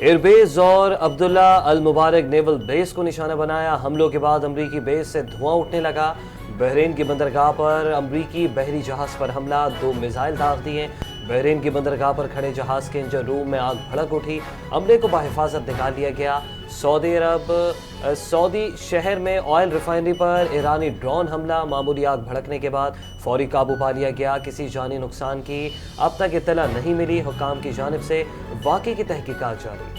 Air base اور عبداللہ المبارک نیول بیس کو نشانہ بنایا. حملوں کے بعد امریکی بیس سے دھواں اٹھنے لگا. بحرین کی بندرگاہ پر امریکی بحری جہاز پر حملہ, 2 میزائل داغ دیے. بحرین کی بندرگاہ پر کھڑے جہاز کے انجن روم میں آگ بھڑک اٹھی. عملے کو بحفاظت نکال لیا گیا. سعودی شہر میں آئل ریفائنری پر ایرانی ڈرون حملہ, معمولی آگ بھڑکنے کے بعد فوری قابو پا لیا گیا. کسی جانی نقصان کی اب تک اطلاع نہیں ملی. حکام کی جانب سے واقعے کی تحقیقات جاری.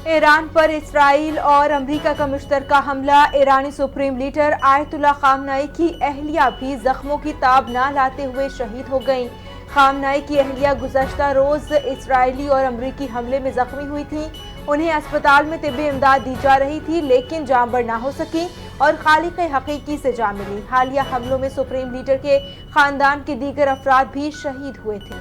ایران پر اسرائیل اور امریکہ کا مشترکہ حملہ. ایرانی سپریم لیڈر آیت اللہ خامنائی کی اہلیہ بھی زخموں کی تاب نہ لاتے ہوئے شہید ہو گئیں. خامنائی کی اہلیہ گزشتہ روز اسرائیلی اور امریکی حملے میں زخمی ہوئی تھیں. انہیں اسپتال میں طبی امداد دی جا رہی تھی لیکن جاں بر نہ ہو سکی اور خالق حقیقی سے جاں ملی. حالیہ حملوں میں سپریم لیڈر کے خاندان کے دیگر افراد بھی شہید ہوئے تھے.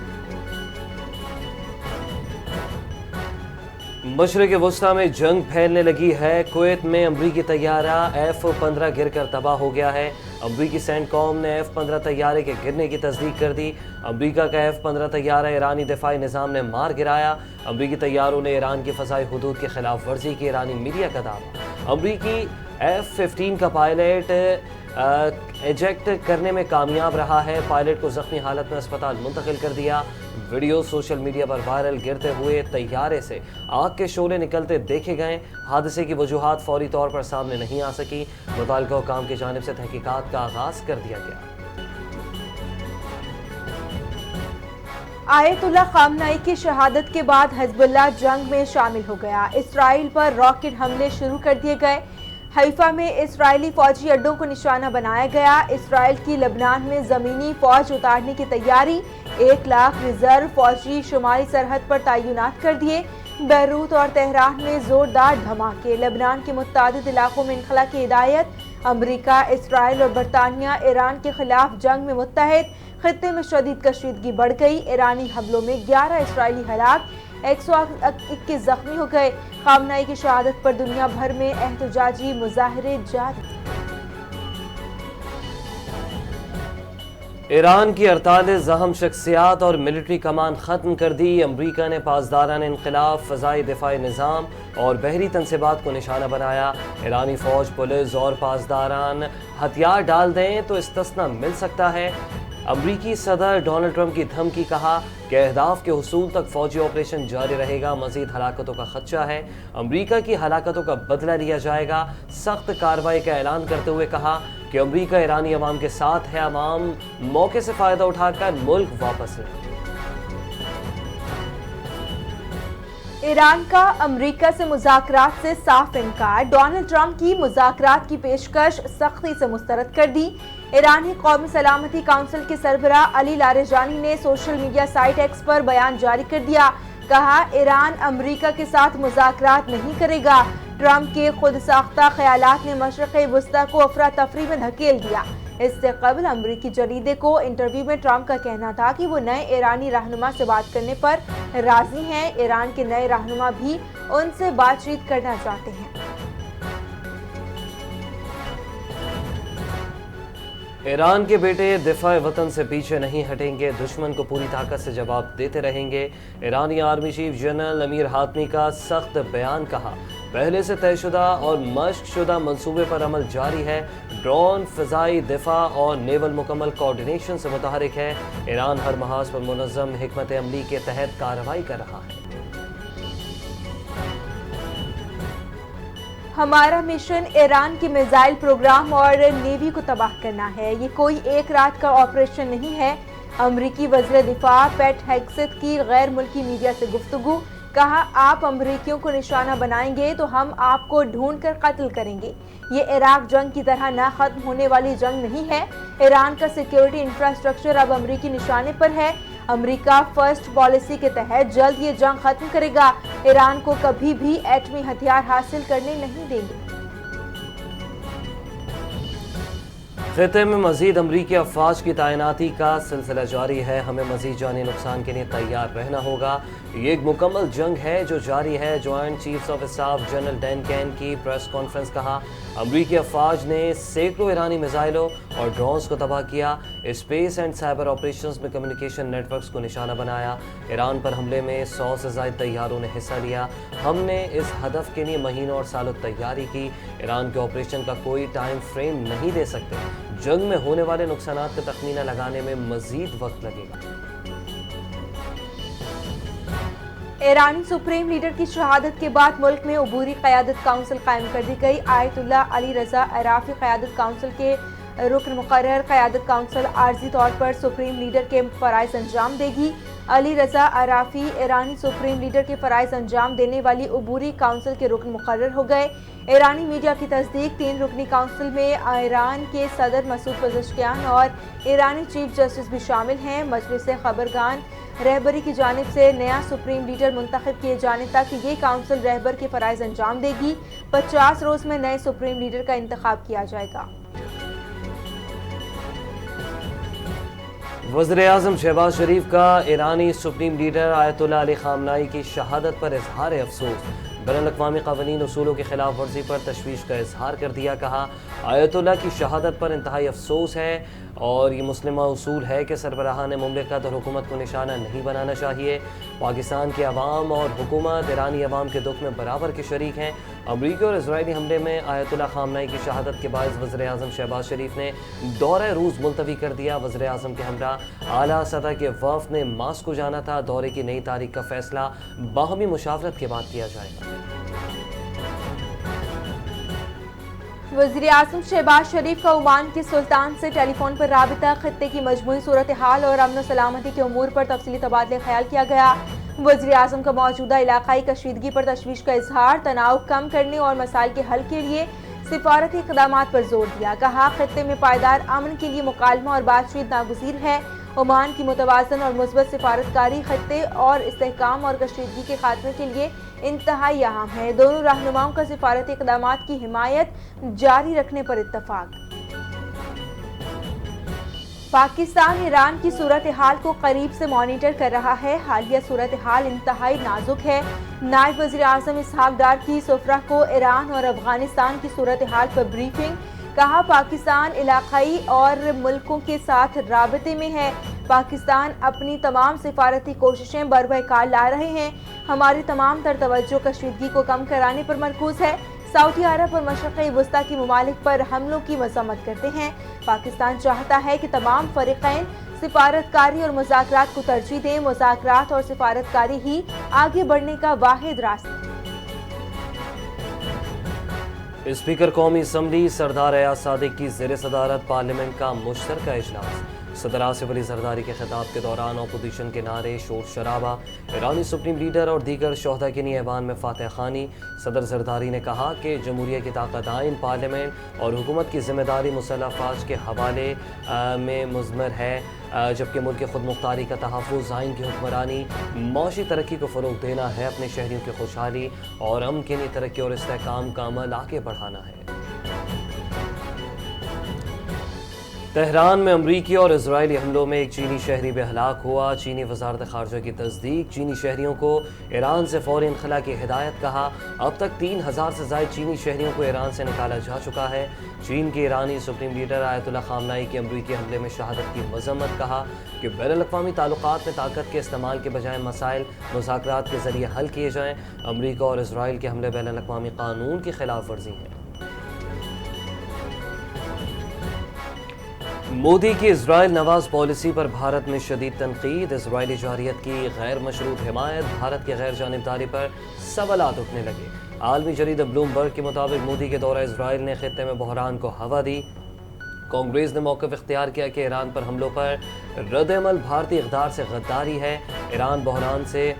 مشرق وسطی میں جنگ پھیلنے لگی ہے. کویت میں امریکی طیارہ F-15 گر کر تباہ ہو گیا ہے. امریکی سینٹ کوم نے F-15 طیارے کے گرنے کی تصدیق کر دی. امریکہ کا F-15 طیارہ ایرانی دفاعی نظام نے مار گرایا. امریکی طیاروں نے ایران کی فضائی حدود کی خلاف ورزی کی. ایرانی میڈیا کا دعویٰ, امریکی F-15 کا پائلٹ ایجیکٹ کرنے میں کامیاب رہا ہے. پائلٹ کو زخمی حالت میں اسپتال منتقل کر دیا. ویڈیو سوشل میڈیا پر وائرل. گرتے ہوئے طیارے سے آگ کے شعلے نکلتے دیکھے گئے. حادثے کی وجوہات فوری طور پر سامنے نہیں آ سکی. متعلقہ حکام کی جانب سے تحقیقات کا آغاز کر دیا گیا. آیت اللہ خامنائی کی شہادت کے بعد حزب اللہ جنگ میں شامل ہو گیا. اسرائیل پر راکٹ حملے شروع کر دیے گئے. حیفا میں اسرائیلی فوجی اڈوں کو نشانہ بنایا گیا. اسرائیل کی لبنان میں زمینی فوج اتارنے کی تیاری. 1 لاکھ ریزرو فوجی شمالی سرحد پر تعینات کر دیے. بیروت اور تہران میں زوردار دھماکے. لبنان کے متعدد علاقوں میں انخلا کی ہدایت. امریکہ, اسرائیل اور برطانیہ ایران کے خلاف جنگ میں متحد. خطے میں شدید کشیدگی بڑھ گئی. ایرانی حملوں میں 11 اسرائیلی ہلاک, 121 زخمی ہو گئے. خامنائی کی شہادت پر دنیا بھر میں احتجاجی مظاہرے جاری. ایران کی 48 اہم شخصیات اور ملٹری کمان ختم کر دی. امریکہ نے پاسداران انقلاب, فضائی دفاعی نظام اور بحری تنصیبات کو نشانہ بنایا. ایرانی فوج, پولیس اور پاسداران ہتھیار ڈال دیں تو استثنا مل سکتا ہے. امریکی صدر ڈونلڈ ٹرمپ کی دھمکی, کہا کہ اہداف کے حصول تک فوجی آپریشن جاری رہے گا. مزید ہلاکتوں کا خدشہ ہے. امریکہ کی ہلاکتوں کا بدلہ لیا جائے گا. سخت کارروائی کا اعلان کرتے ہوئے کہا کہ امریکہ ایرانی عوام کے ساتھ ہے. عوام موقع سے فائدہ اٹھا کر ملک واپس لیں. ایران کا امریکہ سے مذاکرات سے صاف انکار. ڈونلڈ ٹرمپ کی مذاکرات کی پیشکش سختی سے مسترد کر دی. ایرانی قومی سلامتی کونسل کے سربراہ علی لاریجانی نے سوشل میڈیا سائٹ ایکس پر بیان جاری کر دیا. کہا, ایران امریکہ کے ساتھ مذاکرات نہیں کرے گا. ٹرمپ کے خود ساختہ خیالات نے مشرق وسطی کو افراتفری میں دھکیل دیا. اس سے قبل امریکی جریدے کو انٹرویو میں ٹرمپ کا کہنا تھا کہ وہ نئے ایرانی رہنما سے بات کرنے پر راضی ہیں. ایران کے نئے رہنما بھی ان سے بات چیت کرنا چاہتے ہیں. ایران کے بیٹے دفاع وطن سے پیچھے نہیں ہٹیں گے. دشمن کو پوری طاقت سے جواب دیتے رہیں گے. ایرانی آرمی چیف جنرل امیر حاتمی کا سخت بیان. کہا, پہلے سے طے شدہ اور مشق شدہ منصوبے پر عمل جاری ہے. ڈرون, فضائی دفاع اور نیول مکمل کوارڈینیشن سے متحرک ہے. ایران ہر محاذ پر منظم حکمت عملی کے تحت کارروائی کر رہا ہے. ہمارا مشن ایران کے میزائل پروگرام اور نیوی کو تباہ کرنا ہے. یہ کوئی ایک رات کا آپریشن نہیں ہے. امریکی وزیر دفاع پیٹ ہیگسیت کی غیر ملکی میڈیا سے گفتگو. کہا, آپ امریکیوں کو نشانہ بنائیں گے تو ہم آپ کو ڈھونڈ کر قتل کریں گے. یہ عراق جنگ کی طرح نہ ختم ہونے والی جنگ نہیں ہے. ایران کا سیکیورٹی انفراسٹرکچر اب امریکی نشانے پر ہے. امریکہ فرسٹ پالیسی کے تحت جلد یہ جنگ ختم کرے گا. ایران کو کبھی بھی ایٹمی ہتھیار حاصل کرنے نہیں دیں گے. खिते में मजीद अमरीकी अफवाज की तैनाती का सिलसिला जारी है। हमें मजीद जानी नुकसान के लिए तैयार रहना होगा। ये एक मुकम्मल जंग है जो जारी है। Joint chiefs of staff general Dan can की प्रेस कॉन्फ्रेंस। कहा अमरीकी अफवाज ने सैकड़ों ईरानी मिसाइलों और ड्रोन्स को तबाह किया। स्पेस एंड साइबर ऑपरेशंस में कम्युनिकेशन नेटवर्क्स को निशाना बनाया। ईरान पर हमले में 100 से ज़ायद तैयारों ने हिस्सा लिया। हमने इस हदफ के लिए महीनों और सालों तैयारी की। ईरान के ऑपरेशन का कोई टाइम फ्रेम नहीं दे सकते। जंग में होने वाले नुकसानात का तखमीना लगाने में मजीद वक्त लगेगा। ईरानी सुप्रीम लीडर की शहादत के बाद मुल्क में अबूरी क़यादत काउंसिल कायम कर दी गई। आयतुल्ला अली रज़ा अराफी क़यादत काउंसिल के रुकन मुकर्रर। क़यादत काउंसिल आर्जी तौर पर सुप्रीम लीडर के फ़राइज़ अंजाम देगी। अली रज़ा अराफी ईरानी सुप्रीम लीडर के फ़राइज़ अंजाम देने वाली अबूरी काउंसिल के रुकन मुकर्रर हो गए। ईरानी मीडिया की तस्दीक 3 रुकनी काउंसिल में ईरान के सदर मसूद पज़ेश्कियान और ईरानी चीफ जस्टिस भी शामिल हैं। मजलिस ख़बरगान रहबरी की जानिब से नया सुप्रीम लीडर मुंतखब किए जाने तक ये काउंसिल रहबर के फ़राइज़ अंजाम देगी। 50 रोज़ में नए सुप्रीम लीडर का इंतखाब किया जाएगा। वज़ीर-ए-आज़म शहबाज शरीफ का ईरानी सुप्रीम लीडर आयतुल्ला अली ख़ामनाई की शहादत पर इजहार अफसोस। बैनुल-अक़वामी क़वानीन उसूलों की खिलाफ वर्जी पर तशवीश का इजहार कर दिया। कहा आयतुल्ला की शहादत पर इंतहाई अफसोस है और ये मुस्लिमा उसूल है कि सरबराहान मुमलिकत और हुकूमत को निशाना नहीं बनाना चाहिए। पाकिस्तान के अवाम और हुकूमत ईरानी अवाम के दुख में बराबर के शरीक हैं। अमरीकी और इजरायली हमले में आयतुल्ला ख़ामनाई की शहादत के बायस वज़ीर-ए-आज़म शहबाज शरीफ ने दौरे रूस मुलतवी कर दिया। वज़ीर-ए-आज़म के हमरा आला सतह के वफ़द ने मास्को जाना था। दौरे की नई तारीख का फैसला बाहमी मुशावरत के बाद किया जाएगा। वज़ीर-ए-आज़म शहबाज शरीफ का ओमान के सुल्तान से टेलीफोन पर राबिता। खित्ते की मजमूई सूरत हाल और अमन सलामती के उमूर पर तफसीली तबादले ख्याल किया गया। वज़ीर-ए-आज़म का मौजूदा इलाकाई कशीदगी पर तशवीश का इजहार। तनाव कम करने और मसाइल के हल के लिए सिफारती इक़दामात पर जोर दिया। कहा खित्ते में पायदार अमन के लिए मुकालमा और बातचीत नागुज़ीर है। ओमान की मुतवाज़न और मुस्बत सिफारतकारी खित्ते और इस्तेहकाम और कशीदगी के खात्मे के लिए इंतहाई अहम है। दोनों रहनुमाओं का सिफारती इक़दामात की हिमायत जारी रखने पर इत्तफाक। पाकिस्तान ईरान की सूरत हाल को करीब से मॉनिटर कर रहा है। हालिया सूरत हाल इंतहाई नाजुक है। नायब वज़ीर आज़म इसहाक डार की सुफरा को ईरान और अफगानिस्तान की सूरत हाल पर ब्रीफिंग। कहा पाकिस्तान इलाकाई और मुल्कों के साथ राबते में है। पाकिस्तान अपनी तमाम सिफारती कोशिशें बरवकार ला रहे हैं। हमारी तमाम तर तवज्जो कशीदगी को कम कराने पर मरकूज है। सऊदी अरब और मशरक़ी वस्ता की ममालिक पर हमलों की मज़म्मत करते हैं। पाकिस्तान चाहता है कि तमाम फ़रीक़ैन सिफारतकारी और मुज़ाकरात को तरजीह दें। मुज़ाकरात और सिफारतकारी ही आगे बढ़ने का वाहिद रास्ता। स्पीकर कौमी असम्बली सरदार एयाज सादिक की ज़ेर सदारत पार्लियामेंट का मुश्तरका इजलास। सदर आसिफ अली जरदारी के खिताब के दौरान अपोजिशन के नारे, शोर शराबा, ईरानी सुप्रीम लीडर और दीगर शोहदा के नियबान में फातह खानी। सदर जरदारी ने कहा कि जमहूरिया की ताकत आइन पार्लियामेंट और हुकूमत की जिम्मेदारी मुसल्लह अफवाज के हवाले में मुज़मर है, जबकि मुल्क की खुद मुख्तारी का तहफ़्फ़ुज़, आइन की हुक्मरानी, मौशी तरक्की को फ़रोग़ देना है, अपने शहरियों की खुशहाली और अमन के लिए तरक्की और इस्तेहकाम का अमल आगे बढ़ाना है। तेहरान में अमरीकी और इजरायली हमलों में एक चीनी शहरी भी हलाक हुआ। चीनी वजारत ख़ारजा की तस्दीक। चीनी शहरियों को ईरान से फ़ौरी इनखला की हिदायत। कहा अब तक 3000 से ज़ायद चीनी शहरियों को ईरान से निकाला जा चुका है। चीन के ईरानी सुप्रीम लीडर आयतुल्ला ख़ामनाई की अमरीकी हमले में शहादत की मज़म्मत। कहा कि बैनुल-अक़वामी ताल्लुक़ात में ताकत के इस्तेमाल के बजाय मसाइल मुज़ाकरात के ज़रिए हल किए जाएँ। अमरीका और इसराइल के हमले बैनुल-अक़वामी क़ानून की खिलाफ वर्जी हैं। मोदी की इजराइल नवाज पॉलिसी पर भारत में शदीद तनकीद। इजरायली जारियत की गैर मशरूत हिमायत, भारत की गैर जानिबदारी पर सवालात उठने लगे। आलमी जरीदा ब्लूमबर्ग के मुताबिक मोदी के दौरा इजराइल ने खित्ते में बहरान को हवा दी। कांग्रेस ने मौक़िफ़ इख्तियार किया कि ईरान पर हमलों पर रद्द-ए-अमल भारतीय इक़दार से गद्दारी है। ईरान बहरान से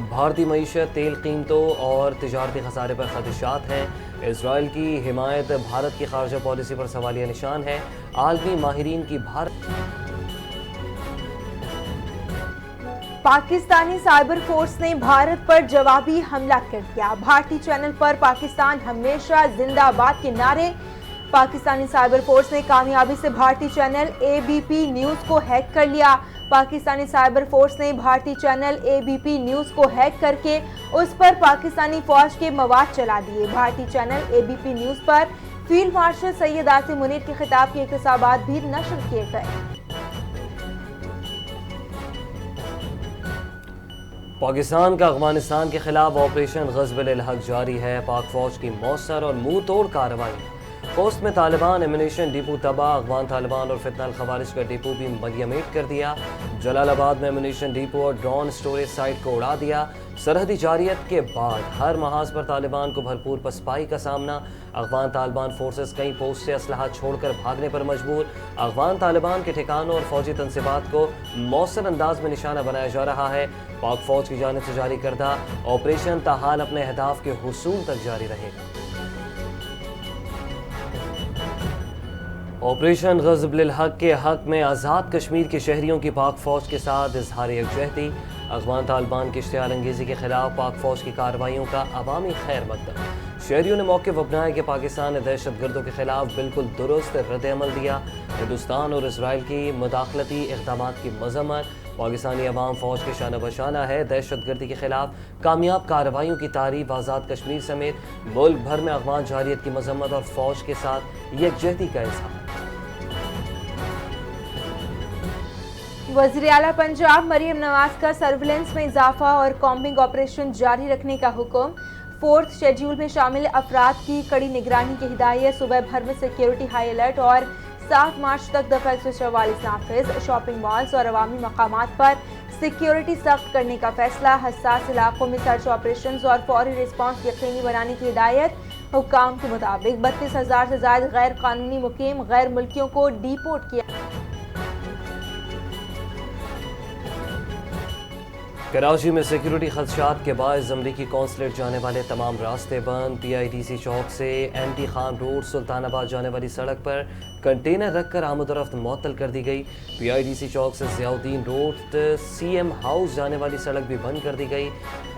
भारतीय मईशत, तेल कीमतों और तिजारती खसारे पर खदशात हैं। इजराइल की हिमायत भारत की खारजा पॉलिसी पर सवालिया निशान है। आलमी माहिरीन की भारत पाकिस्तानी साइबर फोर्स ने भारत पर जवाबी हमला कर दिया। भारतीय चैनल पर पाकिस्तान हमेशा जिंदाबाद के नारे, पाकिस्तानी साइबर फोर्स ने कामयाबी से भारतीय चैनल ABP न्यूज़ को हैक कर लिया। पाकिस्तानी साइबर फोर्स ने भारतीय चैनल ABP न्यूज़ को हैक करके उस पर पाकिस्तानी फौज के मवाद चला दिए। भारतीय चैनल ABP न्यूज़ पर फील्ड मार्शल सैयद आसिम मुनीर के खिताब के इक़्तिसाबात भी नशर किए गए। पाकिस्तान का अफगानिस्तान के खिलाफ ऑपरेशन ग़ज़्ब-उल-हक़ जारी है। पाक फौज की मौसर और मुंह तोड़ कार्रवाई। पोस्ट में तालिबान एमिनेशन डिपो तबाह, अफगान तालिबान और फितनल खवारिज का डिपो भी मलियामेट कर दिया। जलालाबाद में एमिनेशन डिपो और ड्रोन स्टोरेज साइट को उड़ा दिया। सरहदी जारियत के बाद हर महाज पर तालिबान को भरपूर पसपाई का सामना। अफगान तालिबान फोर्सेस कई पोस्ट से असलहा छोड़कर भागने पर मजबूर। अफगान तालिबान के ठिकानों और फौजी तनसीबात को मौसर अंदाज में निशाना बनाया जा रहा है। पाक फौज की जानिब से जारी करदा ऑपरेशन ताहाल अपने अहदाफ के हुसूल तक जारी रहेगा। ऑपरेशन ग़ज़्ब-उल-हक़ के हक़ में आज़ाद कश्मीर के शहरियों की पाक फ़ौज के साथ इज़हार यकजहती। अफ़गान तालिबान की इश्तियाल अंगेज़ी के खिलाफ पाक फ़ौज की कार्रवाइयों का अवामी खैर मकदम। शहरियों ने मौक़िफ़ अपनाया कि पाकिस्तान ने दहशत गर्दों के खिलाफ बिल्कुल दुरुस्त रद्द-ए-अमल दिया। हिंदुस्तान और इसराइल की मुदाखलती इक़दामात की मज़म्मत। पाकिस्तानी अवाम फ़ौज के शाना बशाना है। दहशत गर्दी के खिलाफ कामयाब कार्रवाइयों की तारीफ। आज़ाद कश्मीर समेत मुल्क भर में अफ़गान जारियत की मज़म्मत और फ़ौज के साथ यकजहती का इज़हार। वज़ीर आला पंजाब मरीम नवाज का सर्विलेंस में इजाफा और कॉम्बिंग ऑपरेशन जारी रखने का हुक्म। 4th शेड्यूल में शामिल अफराद की कड़ी निगरानी की हिदायत। सुबह भर में सिक्योरिटी हाई अलर्ट और 7 मार्च तक दफ़ा 144 नाफिज। शॉपिंग मॉल्स और अवामी मकामात पर सिक्योरिटी सख्त करने का फैसला। हसास इलाकों में सर्च ऑपरेशन और फौरी रिस्पांस यकीनी बनाने की हिदायत। हुक्काम के मुताबिक 32,000 से ज़्यादा गैर कानूनी मुकीम गैर मुल्कियों को डिपोर्ट किया। कराची में सिक्योरिटी खदशात के बायस अमरीकी कौंसलेट जाने वाले तमाम रास्ते बंद। PIDC चौक से एंटी खान रोड सुल्तानाबाद जाने वाली सड़क पर कंटेनर रखकर आमद-ओ-रफ्त मुअत्तल कर दी गई। PIDC चौक से ज़ियाउद्दीन रोड CM हाउस जाने वाली सड़क भी बंद कर दी गई।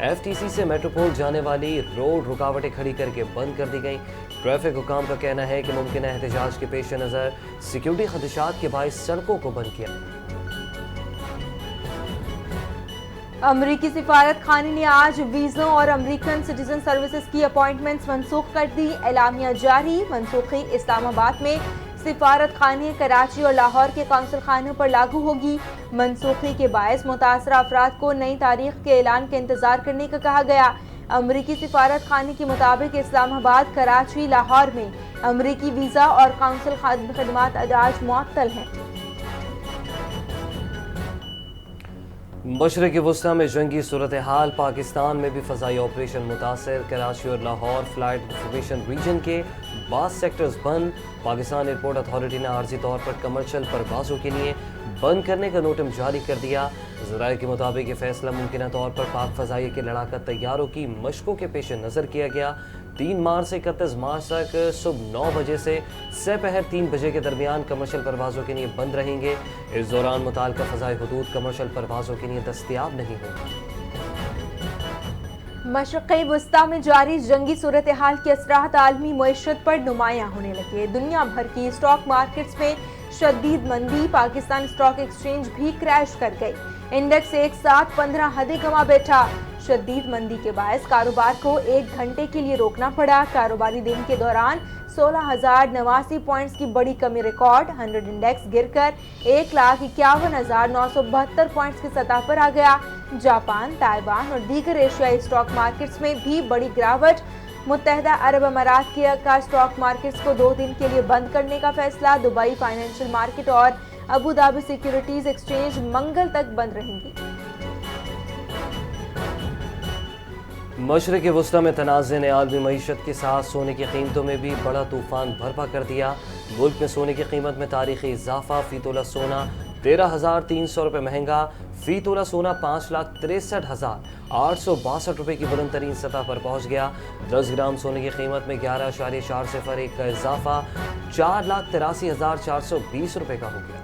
FTC से मेट्रोपोल जाने वाली रोड रुकावटें खड़ी करके बंद कर दी गई। ट्रैफिक हुकाम का कहना है कि मुमकिन एहतजाज के पेश नज़र सिक्योरिटी खदशात के बायस सड़कों को बंद किया। अमरीकी सिफारत खाने ने आज वीज़ों और अमरीकन सिटीजन सर्विसेज की अपॉइंटमेंट्स मनसूख कर दी। एलामिया जारी। मनसूखी इस्लामाबाद में सिफारत खाने कराची और लाहौर के कौंसल खानों पर लागू होगी। मनसूखी के बायस मुतासरा अफराद को नई तारीख के ऐलान के इंतजार करने का कहा गया। अमरीकी सिफारत खाने के मुताबिक इस्लामाबाद, कराची, लाहौर में अमरीकी वीज़ा और कौंसल खदमात आज मुअत्तल हैं। मशरक़ वस्ता में जंगी सूरत हाल। पाकिस्तान में भी फ़ज़ाई ऑपरेशन मुतासर। कराची और लाहौर फ्लाइट इंफॉर्मेशन रीजन के बाज़ सेक्टर्स बंद। पाकिस्तान एयरपोर्ट अथॉरिटी ने आर्जी तौर पर कमर्शियल परवाज़ों के लिए बंद करने का नोटिस जारी कर दिया। ज़राए के मुताबिक ये फैसला मुमकिन तौर पर पाक फ़ज़ाई के लड़ाका तैयारों की मशकों के पेश नज़र किया गया। 3 मार्च से 31 मार्च तक सुबह 9 बजे से सपहर 3 बजे के दरमियान कमर्शियल परवाज़ों के लिए बंद रहेंगे। इस दौरान मुताल्लिका फ़ज़ाई हुदूद कमर्शियल परवाज़ों के लिए दस्तयाब नहीं होंगी। मशरक़ी वस्ता में जारी जंगी सूरत हाल के असरात आलमी मईशत पर नुमायां होने लगे। दुनिया भर की स्टॉक मार्केट्स में शदीद मंदी। पाकिस्तान स्टॉक एक्सचेंज भी क्रैश कर गई। इंडेक्स एक साथ 15 हदें गंवा बैठा। शदीद मंदी के बायस कारोबार को 1 घंटे के लिए रोकना पड़ा। कारोबारी दिन के दौरान 16,089 पॉइंट्स की बड़ी कमी रिकॉर्ड। 100 इंडेक्स गिरकर 1,51,972 पॉइंट्स की सतह पर आ गया। जापान, ताइवान और दीगर एशियाई स्टॉक मार्केट्स में भी बड़ी गिरावट। मुत्तहदा अरब अमारात का स्टॉक मार्केट्स को 2 दिन के लिए बंद करने का फैसला। दुबई फाइनेंशियल मार्केट और अबू धाबी सिक्योरिटीज एक्सचेंज मंगल तक बंद रहेंगी। मशरक़ वस्ता में तनाज़े ने आलमी मईशत के साथ सोने की कीमतों में भी बड़ा तूफ़ान बर्पा कर दिया। मुल्क में सोने की कीमत में तारीख़ी इजाफा। फ़ी तोला सोना 13,300 रुपये महंगा। फ़ी तोला सोना 5,63,862 रुपये की बुलंद तरीन सतह पर पहुँच गया। 10 ग्राम सोने की कीमत में 11.401 का इजाफा 4,83,420 रुपये का हो गया।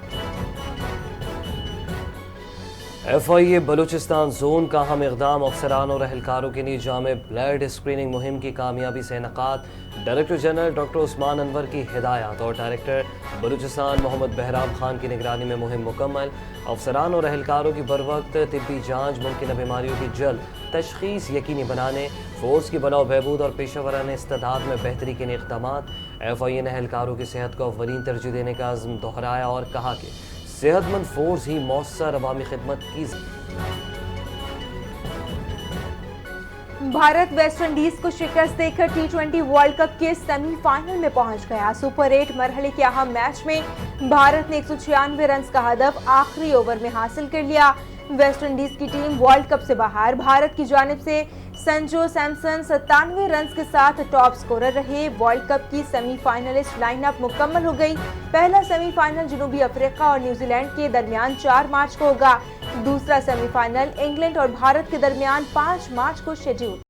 FIA بلوچستان زون کا اہم اقدام افسران اور اہلکاروں کے لیے جامع بلڈ اسکریننگ مہم کی کامیابی سے انعقاد ڈائریکٹر جنرل ڈاکٹر عثمان انور کی ہدایات اور ڈائریکٹر بلوچستان محمد بہرام خان کی نگرانی میں مہم مکمل افسران اور اہلکاروں کی بروقت طبی جانچ ممکنہ بیماریوں کی جلد تشخیص یقینی بنانے فورس کی بلا و بہبود اور پیشہ ورانہ استعداد میں بہتری کے لیے اقدامات FIA نے اہلکاروں کی صحت کو اولین ترجیح دینے کا عزم دہرایا اور کہا کہ صحت مند فورس ہی مؤثر عوامی خدمت کی بھارت ویسٹ انڈیز کو شکست دے کر T20 ورلڈ کپ کے سیمی فائنل میں پہنچ گیا سپر 8 مرحلے کے اہم میچ میں بھارت نے 196 رنز کا ہدف آخری اوور میں حاصل کر لیا ویسٹ انڈیز کی ٹیم ورلڈ کپ سے باہر بھارت کی جانب سے سنجو سیمسن 97 رنز کے ساتھ ٹاپ سکورر رہے ورلڈ کپ کی سیمی فائنلسٹ لائن اپ مکمل ہو گئی پہلا سیمی فائنل جنوبی افریقہ اور نیوزی لینڈ کے درمیان 4 مارچ کو ہوگا دوسرا سیمی فائنل انگلینڈ اور بھارت کے درمیان 5 مارچ کو شیڈول